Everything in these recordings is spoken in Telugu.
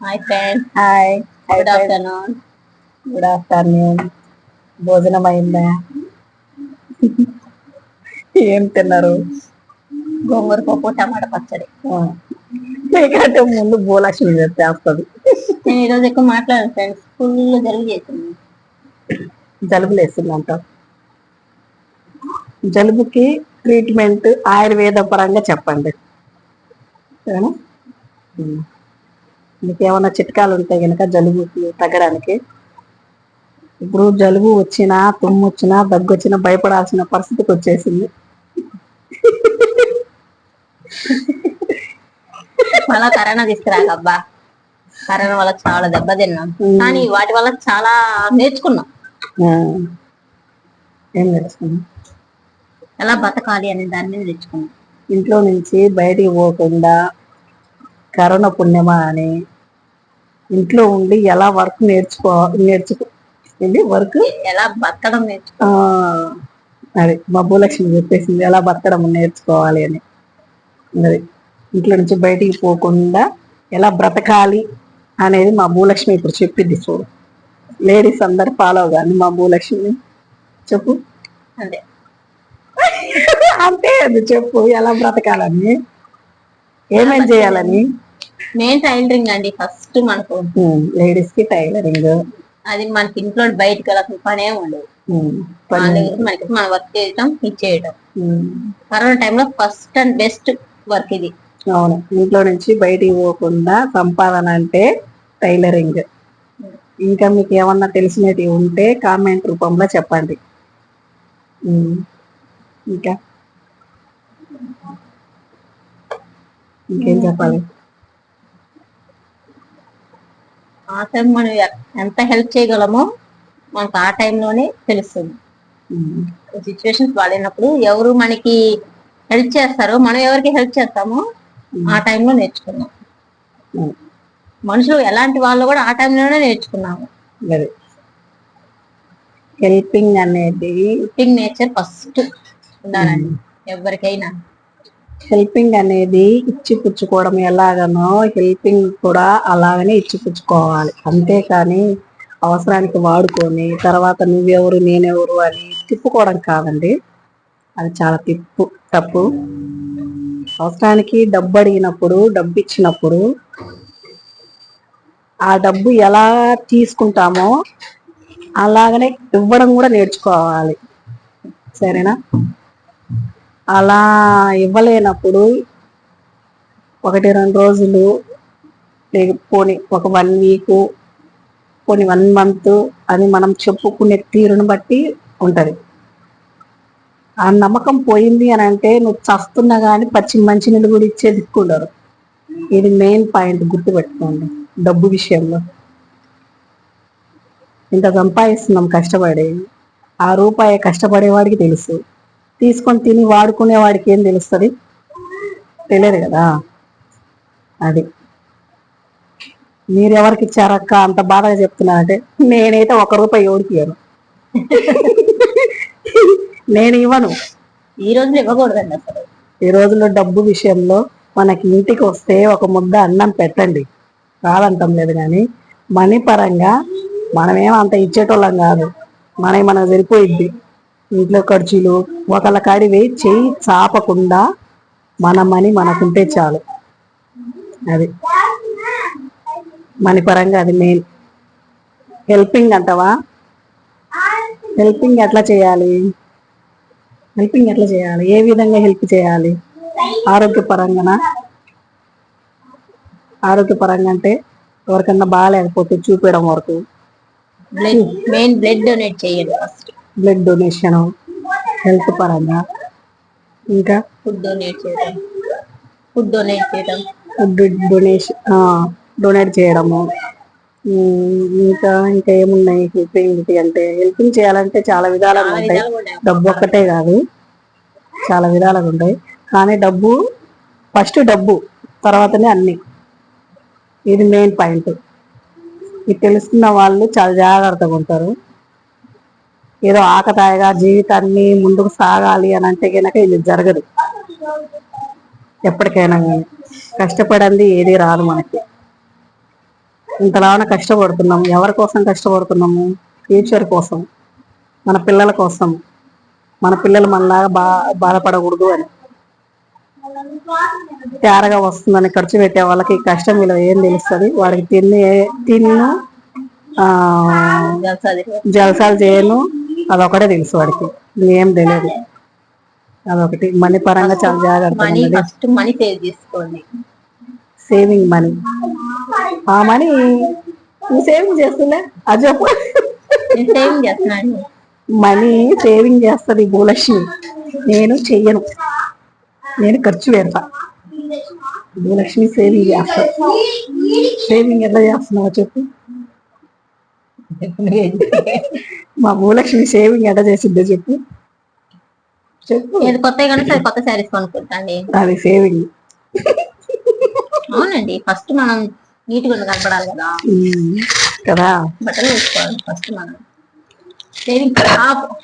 Hi friends. Hi. Good afternoon. Good afternoon. భోజనం అయిందా? ఏం తిన్నారు? గోంగూర పప్పు, టమాటా పచ్చడి. మీకంటే ముందు భూలక్ష్మి చేస్తుంది. నేను ఈరోజు ఎక్కువ మాట్లాడాను ఫ్రెండ్స్, ఫుల్ జలుబు చేసింది. జలుబు లేస్తుందంట. జలుబుకి ట్రీట్మెంట్ ఆయుర్వేద పరంగా చెప్పండి. మీకు ఏమైనా చిట్కాలు ఉంటాయి కనుక జలుబుకి తగ్గడానికి. ఇప్పుడు జలుబు వచ్చినా, తుమ్ము వచ్చినా, దగ్గు వచ్చినా భయపడాల్సిన పరిస్థితికి వచ్చేసింది. మళ్ళా కరోనా తీసుకురాకబ్బా. కరోనా వల్ల చాలా దెబ్బతిన్నాం, కానీ వాటి వల్ల చాలా నేర్చుకున్నాం. ఏం నేర్చుకున్నాం? ఎలా బతకాలి అనే దాన్ని నేర్చుకున్నాం. ఇంట్లో నుంచి బయటికి పోకుండా కరోనా పుణ్యమా అని ఇంట్లో ఉండి ఎలా వర్క్ వర్క్ ఎలా బతకడం నేర్చుకో. అది మా భూలక్ష్మి చెప్పేసింది, ఎలా బతకడం నేర్చుకోవాలి అని. అది ఇంట్లో నుంచి బయటికి పోకుండా ఎలా బ్రతకాలి అనేది మా భూలక్ష్మి ఇప్పుడు చెప్పింది. చూడు, లేడీస్ అందరు ఫాలో కానీ మా భూలక్ష్మి చెప్పు. అంతే అంతే, అది చెప్పు ఎలా బ్రతకాలని, ఏమేం చేయాలని. మెయిన్ టైలరింగ్ అండి ఫస్ట్ మనకు. లేడీస్ కి టైలరింగ్, అది మనకి ఇంట్లో బయటకు వెళ్ళాల్సిన పనే ఉండదు. మనకి మన వర్క్ చేయటం, ఇచ్చేయటం. కరోనా టైంలో ఫస్ట్ అండ్ బెస్ట్ వర్క్ ఇది. అవును, ఇంట్లో నుంచి బయటికి పోకుండా సంపాదన అంటే టైలరింగ్. ఇంకా మీకు ఏమన్నా తెలిసినవి ఉంటే కామెంట్ రూపంలో చెప్పండి. ఇంకా ఇంకేం చెప్పాలి? ఆ టైం మనం ఎంత హెల్ప్ చేయగలమో మనకు ఆ టైంలోనే తెలుస్తుంది. సిచ్యువేషన్స్ బాగాలేనప్పుడు ఎవరు మనకి హెల్ప్ చేస్తారో, మనం ఎవరికి హెల్ప్ చేస్తామో ఆ టైంలో నేర్చుకున్నాం. మనుషులు ఎలాంటి వాళ్ళు కూడా ఆ టైంలోనే నేర్చుకున్నాము. హెల్పింగ్ అనేది, హెల్పింగ్ నేచర్ ఫస్ట్ ఉండాలండి ఎవరికైనా. హెల్పింగ్ అనేది ఇచ్చిపుచ్చుకోవడం ఎలాగనో హెల్పింగ్ కూడా అలాగనే ఇచ్చిపుచ్చుకోవాలి. అంతేకాని అవసరానికి వాడుకొని తర్వాత నువ్వెవరు నేనెవరు అని తిప్పుకోవడం కాదండి. అది చాలా తప్పు. అవసరానికి డబ్బు అడిగినప్పుడు, డబ్బు ఇచ్చినప్పుడు ఆ డబ్బు ఎలా తీసుకుంటామో అలాగనే ఇవ్వడం కూడా నేర్చుకోవాలి. సరేనా? అలా ఇవ్వలేనప్పుడు 1-2 రోజులు, పోనీ ఒక 1 వీక్, పోనీ 1 మంత్ అని మనం చెప్పుకునే తీరును బట్టి ఉంటది. ఆ నమ్మకం పోయింది అని అంటే నువ్వు చస్తున్నా కానీ పచ్చి మంచినీళ్ళు కూడా ఇచ్చే దిక్కుండరు. ఇది మెయిన్ పాయింట్, గుర్తుపెట్టుకోండి. డబ్బు విషయంలో ఇంత సంపాదిస్తున్నాం కష్టపడి, ఆ రూపాయి కష్టపడేవాడికి తెలుసు, తీసుకొని తిని వాడుకునే వాడికి ఏం తెలుస్తుంది? తెలియదు కదా. అది మీరెవరికి ఇచ్చారక్క అంత బాధగా చెప్తున్నా అంటే, నేనైతే 1 రూపాయి ఎవరికి ఇవ్వను. నేను ఇవ్వను. ఈ రోజులో ఇవ్వకూడదండి అసలు. ఈ రోజుల్లో డబ్బు విషయంలో మనకి ఇంటికి వస్తే ఒక ముద్ద అన్నం పెట్టండి, కాదంటాం లేదు. కానీ మనీ పరంగా మనమేం అంత ఇచ్చేటోళ్ళం కాదు. మనకు సరిపోయిద్ది. ఇంట్లో ఖర్చులు ఒకళ్ళ కాడివి చెయ్యి చాపకుండా మన మనీ మనకుంటే చాలు. అది మన పరంగా అది మెయిన్. హెల్పింగ్ అంటావా? హెల్పింగ్ ఎట్లా చేయాలి? ఏ విధంగా హెల్ప్ చేయాలి? ఆరోగ్యపరంగా అంటే ఎవరికన్నా బాగాలేకపోతే చూపించడం వరకు. మెయిన్ బ్లడ్ డొనేట్ చేయండి ఫస్ట్. బ్లడ్ డొనేషన్ హెల్త్ పరంగా. ఇంకా ఫుడ్ డొనేట్ చేయడము. ఇంకా ఏమున్నాయి హెల్పింగ్ అంటే? హెల్పింగ్ చేయాలంటే చాలా విధాలుగా ఉంటాయి. డబ్బు ఒక్కటే కాదు, చాలా విధాలుగా ఉంటాయి. కానీ ఫస్ట్ డబ్బు తర్వాతనే అన్ని. ఇది మెయిన్ పాయింట్. ఇది తెలుసుకున్న వాళ్ళు చాలా జాగ్రత్తగా ఉంటారు. ఏదో ఆకతాయిగా జీవితాన్ని ముందుకు సాగాలి అని అంటే కనుక ఇది జరగదు. ఎప్పటికైనా కానీ కష్టపడింది ఏది రాదు మనకి. ఇంతలాగా కష్టపడుతున్నాము. ఎవరి కోసం కష్టపడుతున్నాము? ఫ్యూచర్ కోసం, మన పిల్లల కోసం. మన పిల్లలు మనలాగా బాధపడకూడదు అని. తేరగా వస్తుందని ఖర్చు పెట్టే వాళ్ళకి కష్టం విలువ ఏం తెలుస్తుంది? వాడికి తిన్ను జలసాలు చేయను, అదొకటే తెలుసు వాడికి, ఏం తెలియదు. అదొకటి. మనీ పరంగా చాలా జాగ్రత్త. మనీ సేవ్ చేసుకోండి. Saving money. ఆ మనీ సేవింగ్ చేస్తుందా? అది చెప్పు. సేవింగ్ చేస్తున్నాను. మనీ సేవింగ్ చేస్తుంది భూలక్ష్మి. నేను చెయ్యను, నేను ఖర్చు పెడతా. భూలక్ష్మి సేవింగ్ చేస్తా. సేవింగ్ ఎలా చేస్తున్నావో చెప్పు. మా భూలక్ష్మి సేవింగ్ ఎలా చేసిందో చెప్పు. కొత్త శారీస్ కొనుక్కుంటాండి. అది సేవింగ్. అవునండి, ఫస్ట్ మనం నీట్ గా కనపడాలి కదా. బట్టలు వేసుకోవాలి ఫస్ట్ మనం. సేవింగ్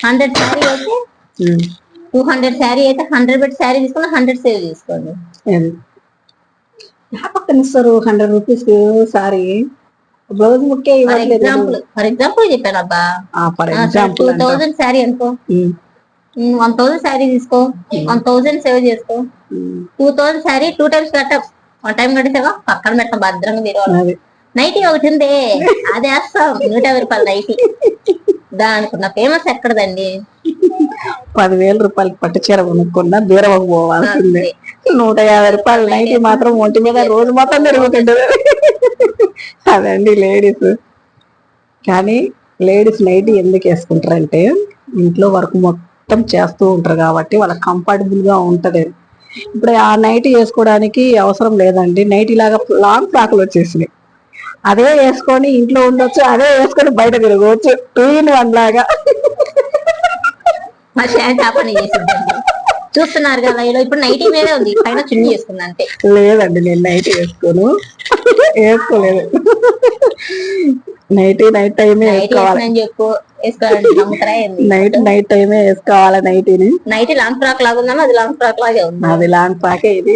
100 శారీ అయితే 200 శారీ అయితే 100 పెట్టి శారీ తీసుకుని 100 సేవ్ చేసుకోండి. పక్కన ఇస్తారు 100 రూపీస్ సారీ. బ్లౌజ్ ముక్కే. ఫర్ ఎగ్జాంపుల్ చెప్పాను అబ్బా. 2000 శారీ అనుకో, 1000 శారీ తీసుకో, 1000 సేవ్ చేసుకో. 2000 శారీ 2 టైమ్స్ కట్టం. 1 టైం కట్టేసావా పక్కన పెట్టాం భద్రంగా. మీరు నైటీ ఒకటి ఉంది, అది వేస్తాం. 150 రూపాయలు నైటీ. దానికి ఉన్న ఫేమస్ ఎక్కడదండి? 10,000 రూపాయలకి పట్టు చీర కొనుక్కున్నా బీరవకు పోవాల్సిందే. 150 రూపాయలు నైటీ మాత్రం ఒంటి మీద రోజు మొత్తం తిరుగుతుంటది. అదండి లేడీస్. కానీ లేడీస్ నైటీ ఎందుకు వేసుకుంటారంటే ఇంట్లో వర్క్ మొత్తం చేస్తూ ఉంటారు కాబట్టి వాళ్ళకి కంఫర్టబుల్ గా ఉంటది. ఇప్పుడు ఆ నైటీ వేసుకోవడానికి అవసరం లేదండి. నైటీ లాగా లాంగ్ ఫ్రాక్లు వచ్చేసినాయి. అదే వేసుకొని ఇంట్లో ఉండొచ్చు, అదే వేసుకొని బయట తిరగవచ్చు. 2 in 1 లాగా. చూస్తున్నారు కదా, ఇప్పుడు నైటీ మీదే ఉంది, పైన చున్నీ వేసుకుంది అంతే. లేదండి, నేను నైటీ వేసుకోలేదు. నైట్ టైమే వేసుకోవాలి. చెప్పు వేసుకోవాలంటే నైట్ టైమే వేసుకోవాలి నైటీని. నైటీ లాంగ్ ఫ్రాక్ లాగా ఉందా? అది లాంగ్ ఫ్రాక్ లాగే ఉంది. అది లాంగ్ ఫ్రాకే ఇది.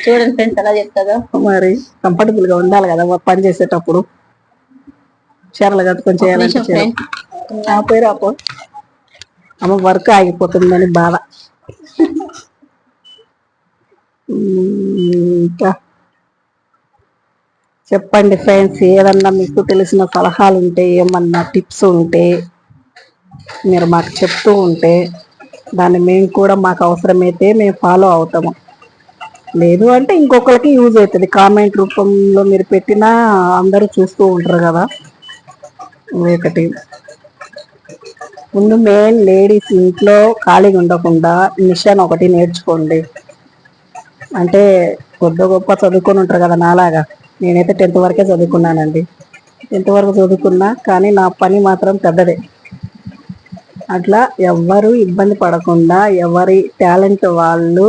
చూడండి ఫ్రెండ్స్ ఎలా చెప్తాదో. మరి కంఫర్టబుల్ గా ఉండాలి కదా పని చేసేటప్పుడు. చీరలు కట్టుకొని చేయాలంటే ఆ పేరు అప్పు అమ్మ వర్క్ ఆగిపోతుందని బాధ. ఇంకా చెప్పండి ఫ్రెండ్స్, ఏదన్నా మీకు తెలిసిన సలహాలు ఉంటే, ఏమన్నా టిప్స్ ఉంటే మీరు మాకు చెప్తూ ఉంటే దాన్ని మేము కూడా మాకు అవసరమైతే మేము ఫాలో అవుతాము. లేదు అంటే ఇంకొకరికి యూజ్ అవుతుంది. కామెంట్ రూపంలో మీరు పెట్టినా అందరూ చూస్తూ ఉంటారు కదా. ఒకటి ముందు మెయిన్ లేడీస్ ఇంట్లో ఖాళీగా ఉండకుండా మిషన్ ఒకటి నేర్చుకోండి. అంటే కొద్ది గొప్ప చదువుకొని ఉంటారు కదా నాలాగా. నేనైతే 10th వరకే చదువుకున్నానండి. 10th వరకు చదువుకున్నా కానీ నా పని మాత్రం పెద్దదే. అట్లా ఎవ్వరు ఇబ్బంది పడకుండా ఎవరి టాలెంట్ వాళ్ళు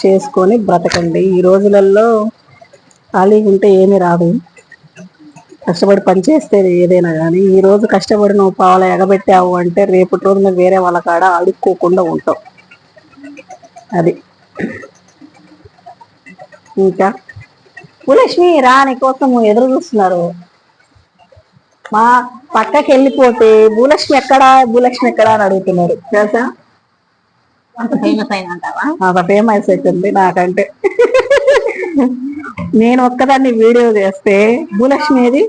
చేసుకొని బ్రతకండి. ఈ రోజులలో ఖాళీగా ఉంటే ఏమీ రాదు. కష్టపడి పని చేస్తే ఏదైనా కానీ ఈ రోజు కష్టపడి నువ్వు పావుల ఎగబెట్టావు అంటే రేపటి రోజున వేరే వాళ్ళ కాడ అడుక్కోకుండా ఉంటావు. అది. ఇంకా భూలక్ష్మి రా, నీ కోసం ఎదురు చూస్తున్నారు. మా పక్కకి వెళ్ళిపోతే భూలక్ష్మి ఎక్కడా అని అడుగుతున్నారు తెలుసా. అంత ఫేమస్ అయినా అంటావా? అంత ఫేమస్ అవుతుంది నాకంటే. నేను ఒక్కదాన్ని వీడియో చేస్తే భూలక్ష్మి ఏది,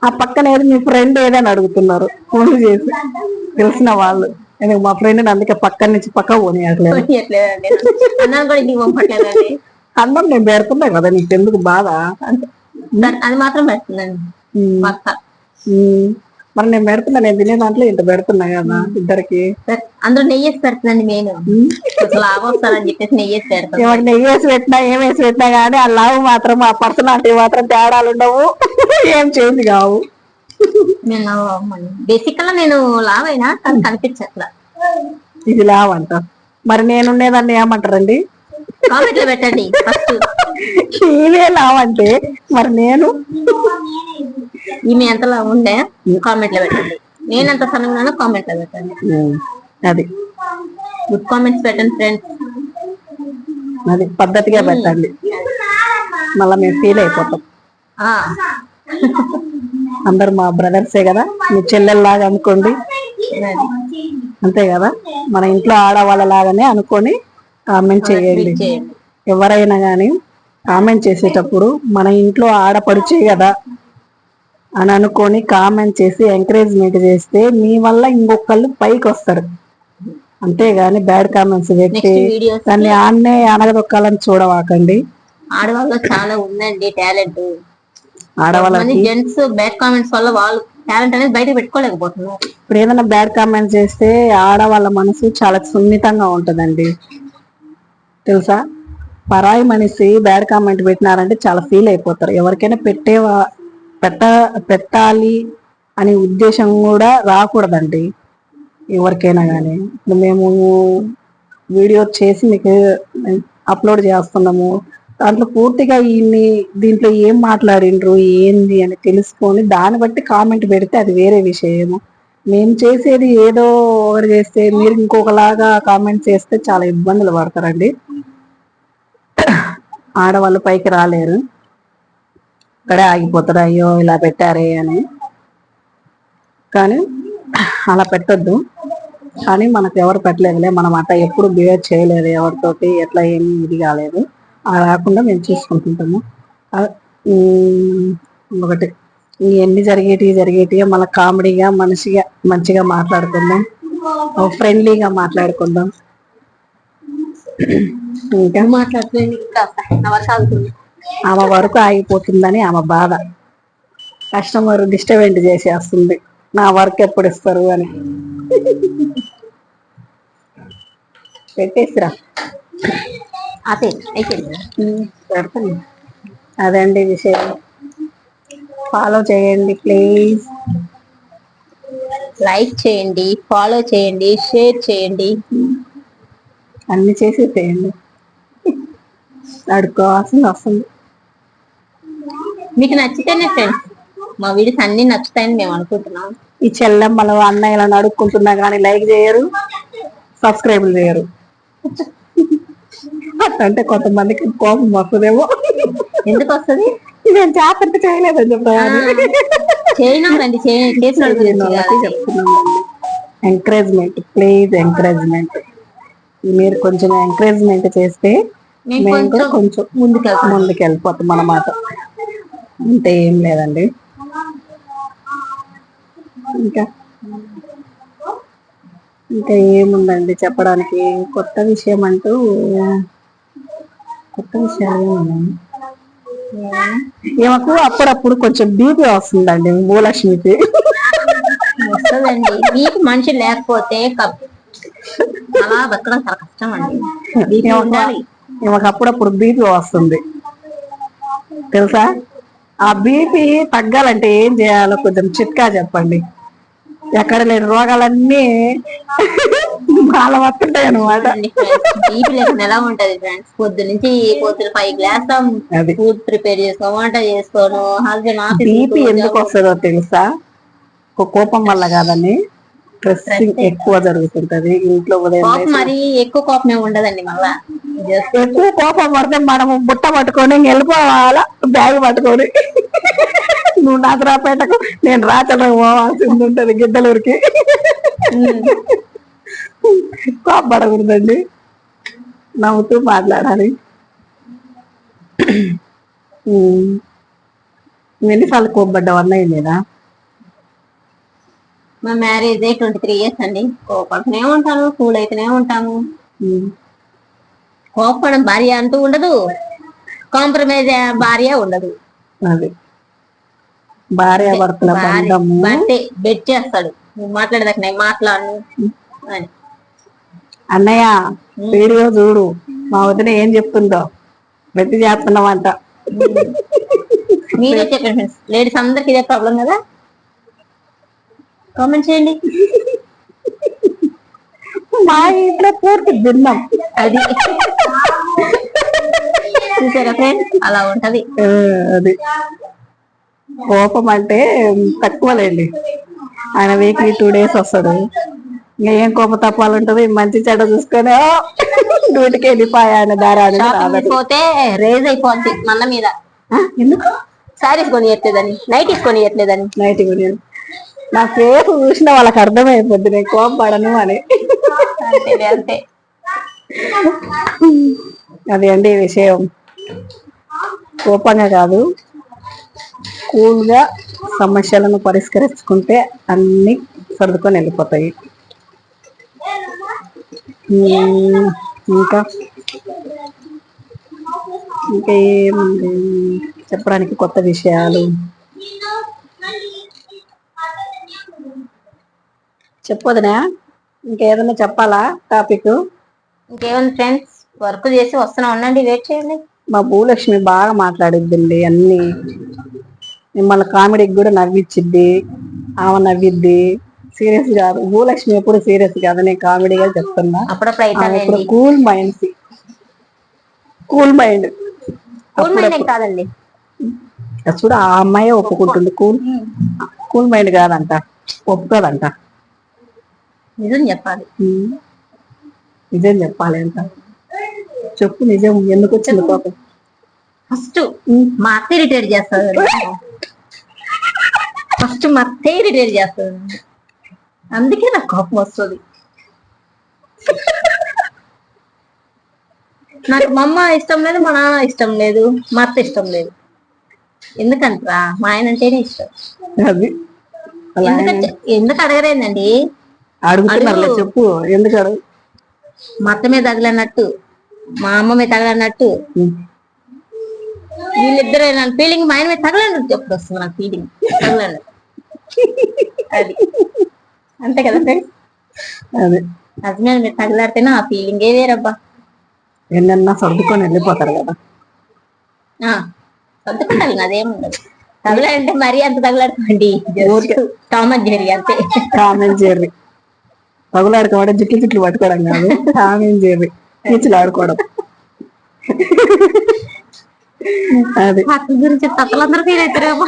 ఆ పక్కన ఏది, మీ ఫ్రెండ్ ఏదని అడుగుతున్నారు ఫోన్ చేసి. తెలిసిన వాళ్ళు. మా ఫ్రెండ్ అందుకే పక్కన నుంచి పక్క పోనీయట్లేదు. అన్నం నేను పెడుతున్నా కదా, నీకు ఎందుకు బాధ? అది మాత్రం పెడుతుందండి. మరి నేను పెడుతున్నా, నేను తినే దాంట్లో ఇంత పెడుతున్నా కదా ఇద్దరికి. అందులో నెయ్యి వేసి పెడుతుందండి. నేను లాభం వస్తానని చెప్పేసి నెయ్యి వేసి పెడతాను. నెయ్యి వేసి పెట్టినా ఏం వేసి పెట్టినా కానీ ఆ లావు మాత్రం, ఆ పర్సనాలిటీ మాత్రం తేడాలు ఉండవు, ఏం చేంజ్ కావు. నేను బేసిక్ గా నేను లావ్ అయినా కానీ కనిపించట్లా. ఇది లావ్ అంట. మరి నేనుండేదాన్ని ఏమంటారండి? కామెంట్ లో పెట్టండి ఫస్ట్. ఇవే లావ్ అంటే మరి నేను ఈమె ఎంత లావ్ ఉండే కామెంట్ లో పెట్టండి. నేను ఎంత సన్నగానో కామెంట్ లో పెట్టండి. అది గుడ్ కామెంట్స్ పెట్టండి ఫ్రెండ్స్. అది పద్ధతిగా పెట్టండి, మళ్ళీ మేము ఫీల్ అయిపోతాం. ఆ, అందరు మా బ్రదర్సే కదా, మీ చెల్లెల్లాగా అనుకోండి, అది. అంతే కదా. మన ఇంట్లో ఆడవాళ్ళ లాగానే అనుకొని కామెంట్ చేయండి. ట్వీట్ చేయండి. ఎవరైనా కానీ కామెంట్ చేసేటప్పుడు మన ఇంట్లో ఆడపడిచే కదా అని అనుకొని కామెంట్ చేసి ఎంకరేజ్మెంట్ చేస్తే మీ వల్ల ఇంకొకళ్ళు పైకి వస్తారు. అంతేగాని బ్యాడ్ కామెంట్స్ పెట్టి నెక్స్ట్ వీడియోస్ దాన్ని ఆన్నే అనగదొక్కాలని చూడవాకండి. ఆడవాళ్ళు చాలా ఉందండి టాలెంట్. ఆడవాళ్ళకి జెంట్స్ బ్యాడ్ కామెంట్స్ వల్ల వాళ్ళు టాలెంట్ అనేది బయట పెట్టుకోలేకపోతున్నారు. ఇప్పుడు ఏదైనా బ్యాడ్ కామెంట్స్ చేస్తే ఆడవాళ్ళ మనసు చాలా సున్నితంగా ఉంటుందండి, తెలుసా. పరాయి మనిషి బ్యాడ్ కామెంట్ పెట్టినారంటే చాలా ఫీల్ అయిపోతారు. ఎవరికైనా పెట్టాలి అనే ఉద్దేశం కూడా రాకూడదండి ఎవరికైనా కానీ. ఇప్పుడు మేము వీడియో చేసి మీకు అప్లోడ్ చేస్తున్నాము, దాంట్లో పూర్తిగా దీంట్లో ఏం మాట్లాడిండ్రు ఏంది అని తెలుసుకొని దాన్ని బట్టి కామెంట్ పెడితే అది వేరే విషయము. మేము చేసేది ఏదో ఒకటి చేస్తే మీరు ఇంకొకలాగా కామెంట్ చేస్తే చాలా ఇబ్బందులు పడతారండి. ఆడవాళ్ళు పైకి రాలేరు, ఇక్కడే ఆగిపోతారు, అయ్యో ఇలా పెట్టారే అని. కానీ అలా పెట్టొద్దు. కానీ మనకు ఎవరు పెట్టలేదులే, మనం అట్లా ఎప్పుడు బిహేవ్ చేయలేదు ఎవరితోటి, ఎట్లా ఏమి ఇది కాలేదు, అలా రాకుండా మేము చూసుకుంటుంటాము. ఒకటి ఎన్ని జరిగేటి మళ్ళీ కామెడీగా మంచిగా మాట్లాడుకుందాం, ఫ్రెండ్లీగా మాట్లాడుకుందాం. ఇంకా ఆమె వరకు ఆగిపోతుందని ఆమె బాధ, కస్టమర్ డిస్టర్బెంట్ చేసేస్తుంది, నా వర్క్ ఎప్పుడు ఇస్తారు అని. పెట్టేసిరా పెడతాను. అదండి విషయం. ఫాలో చేయండి ప్లీజ్, లైక్ చేయండి, ఫాలో చేయండి, షేర్ చేయండి, అన్ని చేసి చేయండి. అడుక్కోవాల్సింది వస్తుంది. మీకు నచ్చితేనే ఫ్రెండ్స్ మా వీడియోస్ అన్ని నచ్చుతాయని మేము అనుకుంటున్నాం. ఈ చెల్లెమ్మలు అన్నయ్యలను అడుక్కుంటున్నా కానీ లైక్ చేయరు, సబ్స్క్రైబ్ చేయరు. అంటే కొంతమందికి కోపం వస్తుందేమో. ఎందుకు వస్తుంది? నేను జాగ్రత్త చేయలేదని చెప్పండి. చెప్తున్నాను. Encouragement please, encouragement. మీరు కొంచెం ఎంకరేజ్మెంట్ చేస్తే మేము కూడా కొంచెం ముందుకు వెళ్ళిపోతాం అన్నమాట. అంతే, ఏం లేదండి. ఇంకా ఏముందండి చెప్పడానికి. కొత్త విషయాలు ఏమున్నాయి. ఈమెకు అప్పుడప్పుడు కొంచెం బీపీ వస్తుందండి, భూలక్ష్మికి. వస్తుందండి, మీకు మనిషి లేకపోతే అలా బతకడం చాలా కష్టం అండి. ఈమెకు అప్పుడప్పుడు బీపీ వస్తుంది, తెలుసా. ఆ బీపీ తగ్గాలంటే ఏం చేయాలో కొంచెం చిట్కా చెప్పండి. ఎక్కడ లేని రోగాలన్నీ బాగా వస్తుంటాయి అనమాట. ఎలా ఉంటది ఫ్రెండ్స్, పొద్దునుంచి 5 గ్లాసులు ఫుడ్ ప్రిపేర్ చేసుకో, వంట చేసుకోను. హస్బెండ్ బీపీ ఎందుకు వస్తుందో తెలుసా, కోపం వల్ల కాదని, స్ట్రెస్సింగ్ ఎక్కువ జరుగుతుంటది ఇంట్లో. మరి ఎక్కువ కోపమే ఉండదండి, మళ్ళా ఎక్కువ కోపం పడితే మనము బుట్ట పట్టుకొని వెళ్ళిపోవాలా, బ్యాగ్ పట్టుకొని. నువ్వు నాసరాపేటకు, నేను రాచలకు పోవాల్సింది ఉంటది, గిద్దలూరికి. కోపడకూడదండి, నవ్వుతూ మాట్లాడాలి. ఎన్నిసార్లు కోపడ్డావు అన్నయ్య మీద? మా మ్యారేజ్ 23 years అండి. కోపడుతూనే ఉంటాను, కూల్ అయితేనే ఉంటాము. కోపడం భార్య అంటూ ఉండదు, కాంప్రమైజ్ భార్య ఉండదు. అది భార్య భర్తల బంధము. బెట్ చేస్తాడు, నువ్వు మాట్లాడదాక నేను మాట్లాడను అని. అన్నయ్య వీడియో చూడు, మా వదిన ఏం చెప్తుందో, బెట్టి చేస్తున్నామంట. మీరే చెప్పండి ఫ్రెండ్స్, లేడీస్ అందరికి ఇదే ప్రాబ్లం కదా. కామెంట్ చేయండి. మా ఇంట్లో పూర్తి భిన్నం. అది చూసారా ఫ్రెండ్స్, అలా ఉంటది. అది కోపం అంటే తక్కువలేండి. ఆయన వీక్లీ 2 days వస్తాడు. ఇంకా ఏం కోప తప్పాలు ఉంటది, మంచి చెడ్డ చూసుకొని డ్యూటీకి వెళ్ళిపోయా ఆయన దారాన్ని పోతే రేజ్ అయిపోద్ది మన మీద. ఎందుకు శారీస్ కొనియట్లేదని, నైటీస్ కొనియట్లేదని. నైట్ కొనియను. నా ఫేస్ చూసిన వాళ్ళకి అర్థమైపోద్ది నేను కోపడను అని. అంతే. అది అండి విషయం. కోపంగా కాదు, కూల్గా సమస్యలను పరిష్కరించుకుంటే అన్ని సర్దుకొని వెళ్ళిపోతాయి. ఇంకా ఇంకా ఏముంది చెప్పడానికి కొత్త విషయాలు? చెప్పొదనా? ఇంకేదన్నా చెప్పాలా టాపిక్? ఇంకేమైనా ఫ్రెండ్స్, వర్క్ చేసి వస్తున్నా, ఉండండి, వెయిట్ చేయండి. మా భూలక్ష్మి బాగా మాట్లాడిద్దండి అన్ని. మిమ్మల్ని కామెడీకి కూడా నవ్విచ్చిద్ది, ఆమె నవ్విద్ది. సీరియస్ కాదు భూలక్ష్మి, ఎప్పుడు సీరియస్ కాదు, నేను కామెడీగా చెప్తున్నా. అప్పుడప్పుడు కూల్ మైండ్. కూల్ మైండ్ కాదండి, చూడు ఆ అమ్మాయి ఒప్పుకుంటుంది. కూల్ మైండ్ కాదంట, ఒప్పుకోదంట. నిజం చెప్పాలి. నిజం చెప్పాలి అంట. చెప్పు నిజం. ఎందుకు వచ్చింది కోపం? ఫస్ట్ మా అత్తే రిటైర్ చేస్తారు. అందుకే నాకు కోపం వస్తుంది. నాకు మా అమ్మ ఇష్టం లేదు, మా నాన్న ఇష్టం లేదు, మా అత్త ఇష్టం లేదు. ఎందుకంటరా మా ఆయన అంటేనే ఇష్టం. అది ఎందుకు అడగరేందండి? అడుగుతున్నారు, చెప్పు ఎందుకు అడుగు. మా అత్త మీద తగలన్నట్టు, మా అమ్మ మీద తగలన్నట్టు, వీళ్ళిద్దరు ఫీలింగ్ మా ఆయన మీద తగలన్నట్టు ఎప్పుడు వస్తుంది నాకు ఫీలింగ్ తగలన్నట్టు. అది అంతే కదా ఫ్రెండ్స్. అదే హస్బెండ్ మీద తగలాడితేనే ఆ ఫీలింగే వేరబ్బా. ఎన్నన్నా సర్దుకొని వెళ్ళిపోతారు కదా. సర్దుకుంటాను, అదేముండదు. తగలాడంటే మరీ అంత తగలాడుకోండి, టామ్ అండ్ జెర్రీ అంతే. టామ్ అండ్ జెర్రీ తగులాడుకోవడం, జిట్లు పట్టుకోవడం కాదు, టామ్ అండ్ జెర్రీ కీచులు ఆడుకోవడం. అది అత్త గురించి అత్తలందరూ ఫీల్ అవుతారేమో.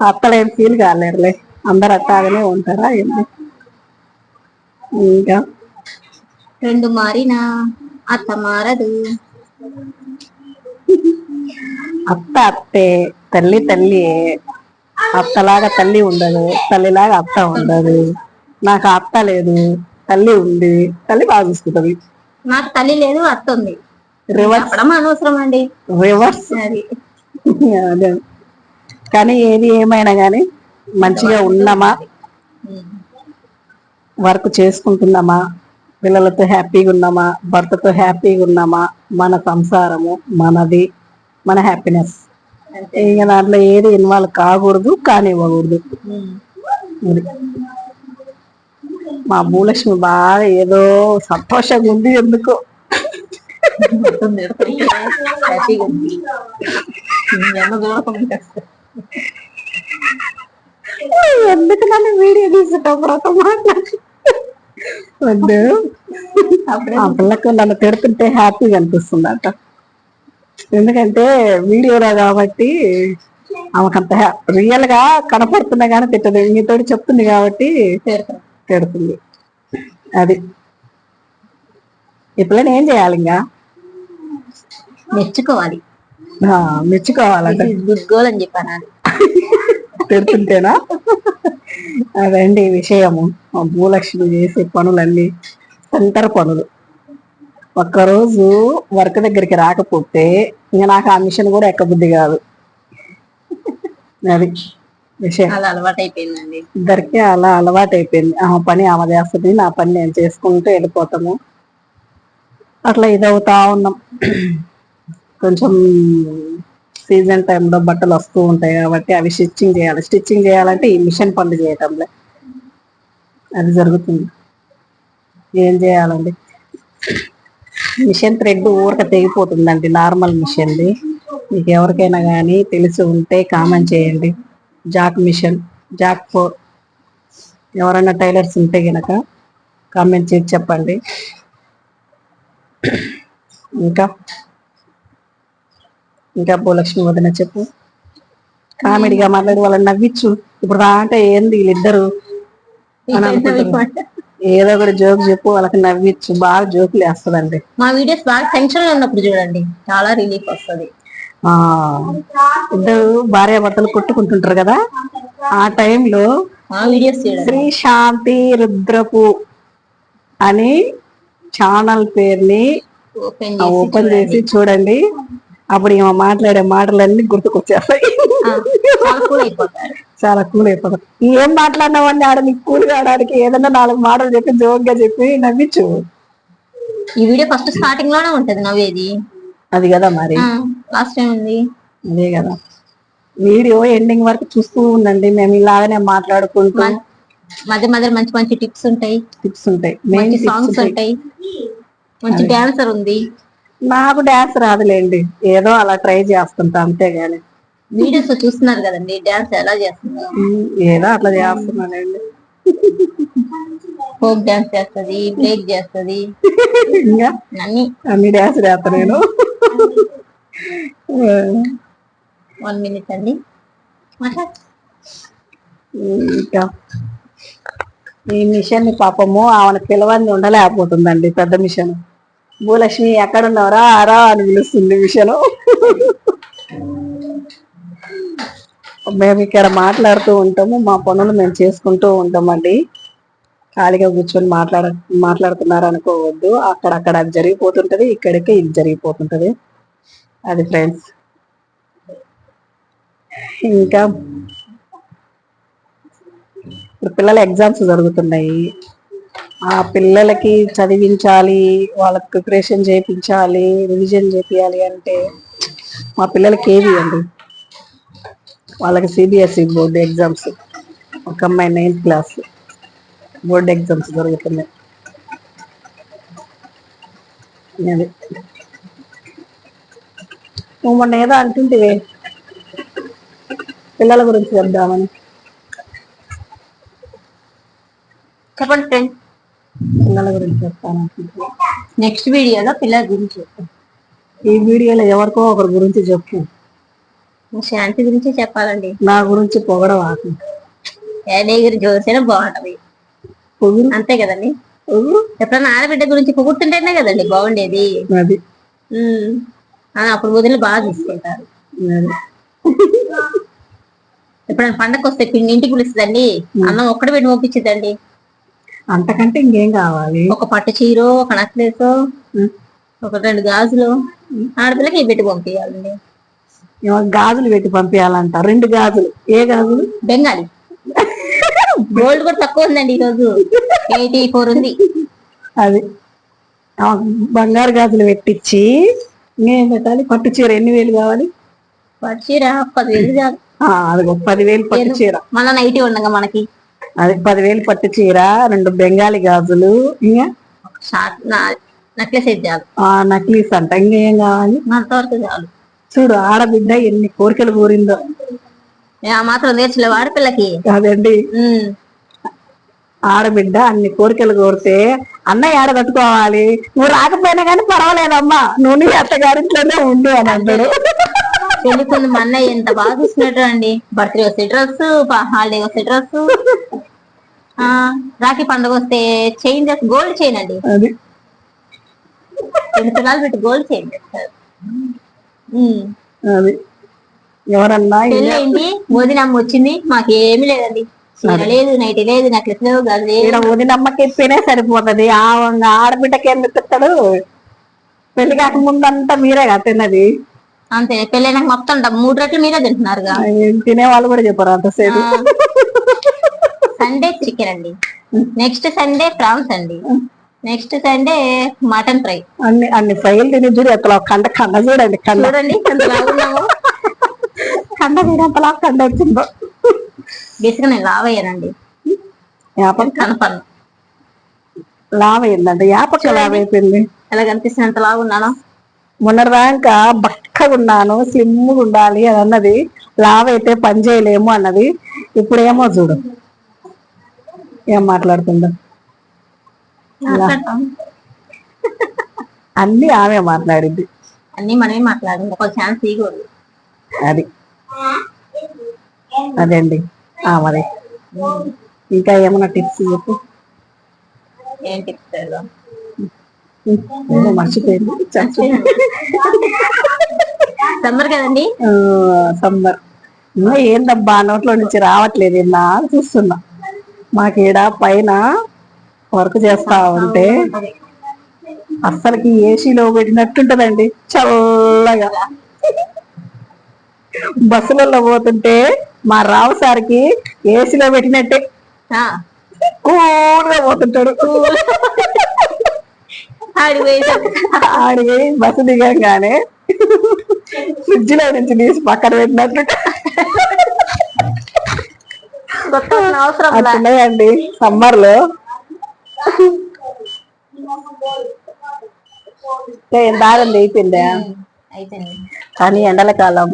అత్తలేం ఫీల్ కాలేరులే, అందరు అట్టాగనే ఉంటారా. ఇంకా రెండు మారినా అత్త మారదు. అత్త అత్తే, తల్లి తల్లి. అత్తలాగా తల్లి ఉండదు, తల్లిలాగా అత్త ఉండదు. నాకు అత్త లేదు, తల్లి ఉంది. తల్లి బాగా చూసుకుంటది. నాకు తల్లి లేదు, అత్త ఉంది. రివర్స్ అనవసరం అండి, రివర్స్. అదే కానీ ఏది ఏమైనా కానీ మంచిగా ఉన్నామా, వర్క్ చేసుకుంటున్నామా, పిల్లలతో హ్యాపీగా ఉన్నామా, భర్తతో హ్యాపీగా ఉన్నామా, మన సంసారము మనది, మన హ్యాపీనెస్. ఇంకా దాంట్లో ఏది ఇన్వాల్వ్ కాకూడదు, కానివ్వకూడదు. మా భూలక్ష్మి బాగా ఏదో సంతోషంగా ఉంది. ఎందుకో ఎందుకు నన్ను వీడియో తీసుకుంటాం మాట్లాడి వద్దు. ఆ పిల్లకు నన్ను తిడుతుంటే హ్యాపీగా అనిపిస్తుంది అంట. ఎందుకంటే వీడియోలో కాబట్టి ఆమెకంత రియల్ గా కనపడుతున్నా కానీ తిట్టదు. మీతో చెప్తుంది కాబట్టి తిడుతుంది. అది ఇప్పుడు ఏం చేయాలి? ఇంకా మెచ్చుకోవాలి. మెచ్చుకోవాలంటే గుడ్ గోల్ అని చెప్పాను. తిడుతుంటేనా? అదండి విషయము. మా భూలక్ష్మి చేసే పనులన్నీ సెంటర్ పనులు. ఒక్కరోజు వర్క్ దగ్గరికి రాకపోతే ఇంకా నాకు ఆ మిషన్ కూడా ఎక్కబుద్ధి కాదు. అది విషయం. అలా అలవాటు అయిపోయిందండి ఇద్దరికి. అలా అలవాటు అయిపోయింది. ఆమె పని ఆమె చేస్తుంది, నా పని నేను చేసుకుంటూ వెళ్ళిపోతాము. అట్లా ఇదవుతా ఉన్నాం. కొంచెం సీజన్ టైంలో బట్టలు వస్తూ ఉంటాయి కాబట్టి అవి స్టిచ్చింగ్ చేయాలి. స్టిచ్చింగ్ చేయాలంటే ఈ మిషన్ పనులు చేయటంలే అది జరుగుతుంది. ఏం చేయాలండి? మిషన్ థ్రెడ్ ఊరక తెగిపోతుందండి, నార్మల్ మిషన్ది. మీకు ఎవరికైనా కానీ తెలిసి ఉంటే కామెంట్ చేయండి. జాక్ మిషన్, జాక్ 4 ఎవరైనా టైలర్స్ ఉంటే గనక కామెంట్ చేసి చెప్పండి. ఇంకా ఇంకా భూలక్ష్మి వదిన చెప్పు. కామెడీగా మాట్లాడి వాళ్ళని నవ్వించు. ఇప్పుడు అంటే ఏంది వీళ్ళిద్దరు అని అనుకుంటున్నారు. ఏదో ఒకటి జోక్ చెప్పు, వాళ్ళకి నవ్వించు. బాగా జోకులు వేస్తుందండి. మా వీడియోస్ బాగా టెన్షన్ లో ఉన్నప్పుడు చూడండి, చాలా రిలీఫ్ వస్తుంది. ఆ ఇద్దరు భార్యాభర్తలు కొట్టుకుంటుంటారు కదా, ఆ టైంలో వీడియోస్ శ్రీ శాంతి రుద్రపు అని ఛానల్ పేరుని ఓపెన్ చేసి చూడండి. అప్పుడు ఈమె మాట్లాడే మాటలన్నీ గుర్తుకొచ్చేస్తాయి. చాలా కూల్ అయిపోతారు. ఏం మాట్లాడినావని ఆడ నీకు కూల్ కావడానికి ఏదన్నా 4 మాటలు చెప్పి జోక్గా చెప్పి నవ్వించు. ఈ వీడియో ఫస్ట్ స్టార్టింగ్ లోనే ఉంటది నవ్వేది, అది కదా మరి లాస్ట్ టైం ఉంది అదే కదా. వీడియో ఎండింగ్ వరకు చూస్తూ ఉండండి, మేము ఇలాగనే మాట్లాడుకుంటూ మధ్య మధ్య మంచి మంచి టిప్స్ ఉంటాయి, మంచి సాంగ్స్ ఉంటాయి, మంచి డాన్సర్ ఉంది. నాకు డాన్స్ రాదులేండి, ఏదో అలా ట్రై చేస్తుంటా అంతేగాని. వీడియోస్ చూస్తున్నారు కదండి డాన్స్ ఎలా చేస్తున్నారు, ఏదో అట్లా చేస్తున్నానండి. ఫోక్ డాన్స్ చేస్తది, బ్రేక్ చేస్తది, ఇంకా అన్ని డాన్స్ చేస్తా నేను. 1 minute అండి. ఇంకా ఈ మిషన్ పాపము ఆమెను పిలవని ఉండలేకపోతుందండి, పెద్ద మిషన్. భూలక్ష్మి ఎక్కడున్నారా ఆరా అని పిలుస్తుంది మిషను. మేము ఇక్కడ మాట్లాడుతూ ఉంటాము, మా పనులు మేము చేసుకుంటూ ఉంటామండి. ఖాళీగా కూర్చొని మాట్లాడుతున్నారు అనుకోవద్దు, అక్కడక్కడ అది జరిగిపోతుంటది, ఇక్కడికి ఇది జరిగిపోతుంటది. అది ఫ్రెండ్స్. ఇంకా ఇప్పుడు పిల్లల ఎగ్జామ్స్ జరుగుతున్నాయి, ఆ పిల్లలకి చదివించాలి, వాళ్ళకి ప్రిపరేషన్ చేయించాలి, రివిజన్ చేయాలి అంటే మా పిల్లలకి ఏవి అండి. వాళ్ళకి సిబిఎస్ఈ బోర్డు ఎగ్జామ్స్, ఒక అమ్మాయి 9th క్లాస్ బోర్డు ఎగ్జామ్స్ జరుగుతున్నాయి. నువ్వు మొన్న ఏదో అంటుంటివే పిల్లల గురించి చెప్దామని. చెప్పండి ఫ్రెండ్. పిల్లల గురించి చెప్తాను నెక్స్ట్ వీడియోలో పిల్లల గురించి చెప్తాను. ఈ వీడియోలో ఎవరికో ఒకరి గురించి చెప్పు. శాంతి గురించి చెప్పాలండి. నా గురించి పొగడవాకు, జోర్సైనా బాగుంటది అంతే కదండి. ఎప్పుడన్నా ఆడబిడ్డ గురించి పొగుడుతుంటేనే కదండి బాగుండేది. అది అప్పుడు వదిలి బాగా తీసుకుంటారు. ఎప్పుడైనా పండగకు వస్తే ఇంటికి పిలుస్తుందండి, అన్నం ఒక్కటి పెట్టి పంపించిద్దండి. అంతకంటే ఇంకేం కావాలి? ఒక పట్టు చీర, ఒక నెక్లెస్, ఒక 2 గాజులు ఆడపిల్లకి పెట్టి పంపించాలండి. గాజులు పెట్టి పంపించాలంట. 2 గాజులు? ఏ గాజులు? బెంగాలీ. గోల్డ్ కూడా తక్కువ ఉందండి ఈరోజు, 84 ఉంది. అది బంగారు గాజులు పెట్టించి ఇంకేం పెట్టాలి? పట్టు చీర ఎన్ని వేలు కావాలి? పట్టు చీర 10,000 కాదు. అది 10,000 పట్టు చీర. మళ్ళా నైటీ ఉండగా మనకి అది 10,000 పట్టు చీర, 2 బెంగాలీ గాజులు, ఇంకా నెక్లెస్ అయితే చాలు. నక్లీస్ అంట. ఇంకేం కావాలి? అంతవరకు చాలు. చూడు ఆడబిడ్డ ఎన్ని కోరికలు కోరిందో. ఆ మాత్రం నేర్చలేవు ఆడపిల్లకి. అదండి, ఆడబిడ్డ అన్ని కోరికలు కోరితే అన్నయ్య ఆడ కట్టుకోవాలి, నువ్వు రాకపోయినా కానీ పర్వాలేదమ్మా, నువ్వు అత్తగారింట్లోనే ఉండు అని అంటాడు. పెళ్లికొంది మా అన్నయ్య ఎంత బాగా చూసినట్టు అండి. బర్త్డే వస్తే డ్రెస్, హాలిడే వస్తే డ్రెస్, రాఖీ పండుగ వస్తే చైన్ చేసి గోల్డ్ చైన్ అండి. అది 2 తులాలు పెట్టి గోల్డ్ చైన్ చేస్తారు. అది ఎవరన్నా పెళ్ళయింది, వదినమ్మ వచ్చింది, మాకేమి లేదండి. లేదు, నైట్ లేదు, నెక్లెస్ లేవు, గాజు లేదు. వదినమ్మకి ఎప్పినే సరిపోతుంది. ఆడబిడ్డకి ఏం తిట్టాడు? పెళ్లి కాక ముందంతా మీరే కదా తిన్నది. అంతే, పెళ్ళైనాక మొత్తం 3 రెట్లు మీరే తింటున్నారుగా. తినే వాళ్ళు కూడా చెప్పారు అంతసేపు. సండే చికెన్ అండి, నెక్స్ట్ సండే ప్రాన్స్ అండి, నెక్స్ట్ సండే మటన్ ఫ్రై. అన్ని ఫ్రైలు తిని చూడు, ఎత్తలా కండ చూడండి, చూడండి ఎంత లాగున్నామో. కండ తీరంతలా కండ వచ్చిందో. బేసిక్గా నేను లావయ్యానండి, కనపడను. లావయ్యిందంటే యాపక్క లావైపోయింది. ఎలా కనిపిస్తుంది? ఎంత లాగున్నాను. మొన్నటిదాకా బక్కగా ఉన్నాను, స్లిమ్గా ఉండాలి అని అన్నది, లావైతే పని చేయలేము అన్నది. ఇప్పుడేమో చూడు ఏం మాట్లాడుతుందో. అన్ని ఆమె మాట్లాడింది, అన్ని మనమే మాట్లాడింది. ఒక ఛాన్స్ ఇవ్వకూడదు. అది అదే అండి. మరి ఇంకా ఏమన్నా టిప్స్ చెప్పు. ఏం టిప్స్? మర్చిపోయింది. సమ్మర్ కదండి. సమ్మర్ ఏందబ్బా నోట్లో నుంచి రావట్లేదు ఇలా చూస్తున్నా. మాకీడ పైన వర్క్ చేస్తా ఉంటే అస్సలకి ఏసీలో పెట్టినట్టుంటదండి చల్లగా. బస్సులలో పోతుంటే మా రావు సార్కి ఏసీలో పెట్టినట్టే కూల్గా పోతుంటాడు. ఆడిపోయి బస్సు దిగంగానే ఫ్రిడ్జ్ లో నుంచి తీసి పక్కన పెట్టినట్టు అట్లున్నాయండి సమ్మర్ లో. దాగండి అయిపోయిందా? కానీ ఎండల కాలం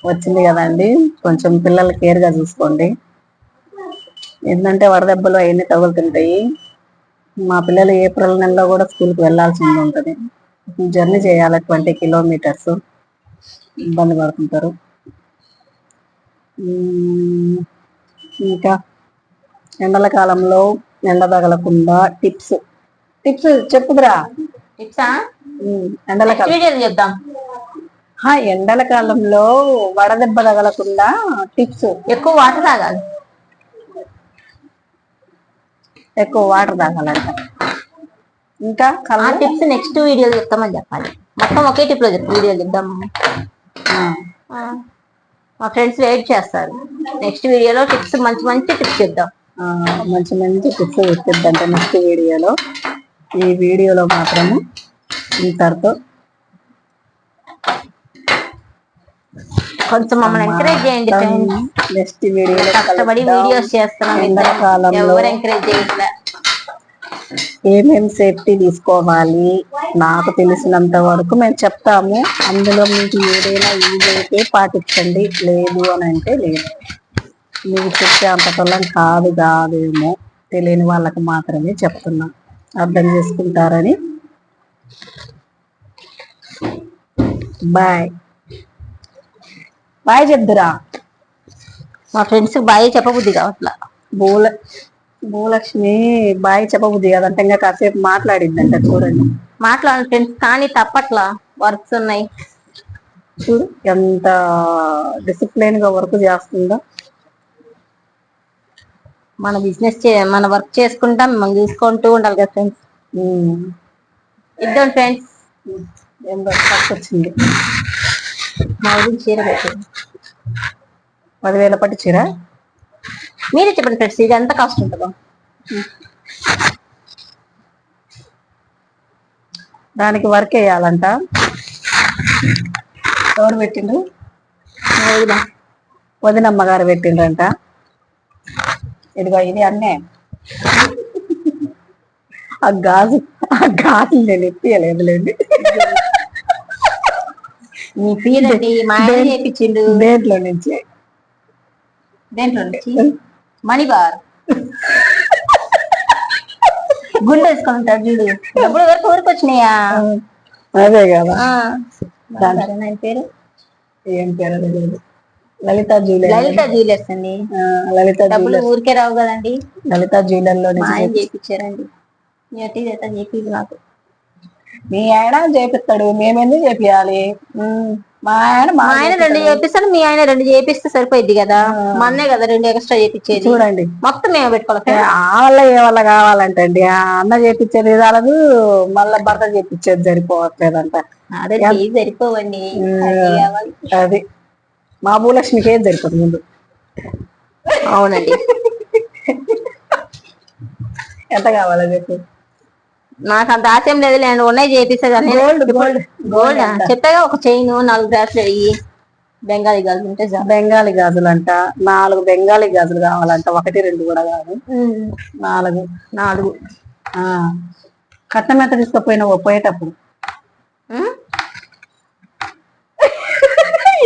వచ్చింది కదండి, కొంచెం పిల్లలు కేర్ గా చూసుకోండి. ఏంటంటే వడదెబ్బలు అవన్నీ తగులుతుంటాయి. మా పిల్లలు ఏప్రిల్ నెలలో కూడా స్కూల్కి వెళ్లాల్సింది ఉంటది. జర్నీ చేయాలి 20 కిలోమీటర్స్, ఇబ్బంది పడుతుంటారు. ఇంకా ఎండల కాలంలో ఎండ తగలకుండా టిప్స్ చెప్పుదురా. చెప్దాం. ఎండల కాలంలో వడదెబ్బ తగలకుండా టిప్స్. ఎక్కువ వాటర్ తాగాలి. ఎక్కువ వాటర్ తాగాలంట. ఇంకా టిప్స్ నెక్స్ట్ వీడియో చెప్తామని చెప్పాలి. మొత్తం ఒకే టిప్ లో వీడియో చెప్దాం. మా ఫ్రెండ్స్ వెయిట్ చేస్తారు. నెక్స్ట్ వీడియోలో టిప్స్ మంచి టిప్స్ చెప్దాం. మంచి టిప్స్ చెప్తుందంటే నెక్స్ట్ వీడియోలో. ఈ వీడియోలో మాత్రము ఇంతటితో కొంచెం మమ్మల్ని ఎంకరేజ్ చేయండి. నెక్స్ట్ వీడియోలో కష్టపడి వీడియోస్ చేస్తున్నాం. ఎండాకాలంలో ఎంకరేజ్ చేయట్లే. ఏమేమి సేఫ్టీ తీసుకోవాలి నాకు తెలిసినంత వరకు మేము చెప్తాము. అందులో మీకు ఏదైనా యూజ్ అయితే పాటించండి, లేదు అని అంటే లేదు. మీకు చెప్పే అంతకల్లా కాదేమో, తెలియని వాళ్ళకి మాత్రమే చెప్తున్నాం, అర్థం చేసుకుంటారని. బాయ్ చెప్దురా. మా ఫ్రెండ్స్ బాయ్ చెప్పబుద్ధి కావట్లా. భూలక్ష్మి బాయ్ చెప్పబుద్ధి కాదంటే ఇంకా కాసేపు మాట్లాడిందంట. చూడండి మాట్లాడండి ఫ్రెండ్స్, కానీ తప్పట్లా, వర్క్స్ ఉన్నాయి. చూడు ఎంత డిసిప్లిన్ గా వర్క్ చేస్తుందో. మన బిజినెస్ మన వర్క్ చేసుకుంటాం, మనం చూసుకుంటూ ఉండాలి కదా ఫ్రెండ్స్. ఇద్దాం ఫ్రెండ్స్. ఏం వర్క్ వచ్చింది? మా ఊరికి చీర పెట్టింది. 10,000 పట్టు చీర. మీరే చెప్పండి ఫ్రెండ్స్, ఇది ఎంత కాస్ట్ ఉంటుందో. దానికి వర్క్ వేయాలంట. ఎవరు పెట్టిండ్రు? వదినమ్మ గారు పెట్టిండ్రంట. ఇదిగో ఇది అన్నే. ఆ గాజు నేను ఎత్తియలేదులేండి. దేంట్లో నుంచి మణిబార్ గుండె వేసుకుంటాడు చూడు. డబ్బులు వరకు ఊరికి వచ్చినాయా? అదే కదా. పేరు ఏం పేరు తెలియదు. లలిత జ్యువెలర్స్ అండి. డబ్బులు ఊరికే రావు కదండి. లలిత జ్యువెలర్ లో చేయించారండి. చేపింది నాకు. మీ ఆయన చేపిస్తాడు, మేమెందుకు చేపియాలి? మా ఆయన 2 చేపిస్తాడు, మీ ఆయన 2 చేపిస్తే సరిపోయింది కదా. మన్నే కదా 2 ఎక్స్ట్రా చేపించేది. చూడండి మొత్తం మేము పెట్టుకోవాలి. ఆ వల్ల ఏ వల్ల కావాలంటండి. ఆ అన్న చేపించేది రాలేదు, మళ్ళా భర్త చేపించేది సరిపోవట్లేదంట. అదే సరిపోవండి. అది మా భూలక్ష్మికి ఏం సరిపోదు ముందు. అవునండి. ఎంత కావాలో చెప్పు. నాకు అంత ఆశయం లేదు, నేను ఉన్నాయి చేపిస్తాను. గోల్డ్ చెప్పగా ఒక చైన్ 4 గ్రాసులు అయ్యి బెంగాలీ గాజులు ఉంటే బెంగాలీ గాజులు అంట. 4 బెంగాలీ గాజులు కావాలంట. 1, 2 కూడా కాదు, 4. కట్నం ఎంత తీసుకుపోయినావు పోయేటప్పుడు?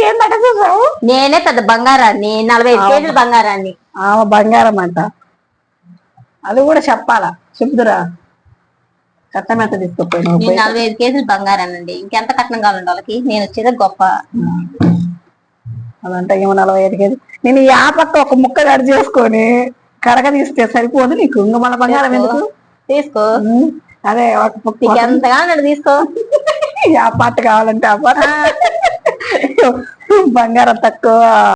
ఏంటంటే చూసావు, నేనే పెద్ద బంగారాన్ని, 45 కేజీల బంగారాన్ని. ఆమె బంగారం అంట. అది కూడా చెప్పాలా? చెప్తురా. కట్నం ఎంత తీసుకుపోయినావు? 45 కేజీలు బంగారాన్ని అండి. ఇంకెంత కట్నం కావాలండి వాళ్ళకి? నేను వచ్చేది గొప్ప. అదంటే ఏమో 45 కేజీ. నేను ఆ పక్క ఒక ముక్క కట్ చేసుకొని కరగ తీస్తే సరిపోదు నీకు. ఇంకా మన బంగారం ఎందుకు? తీసుకో. అదే ఎంత కావాలంటే తీసుకో. ఆ పాట కావాలంటే ఆ పాట. బంగారం తక్కువ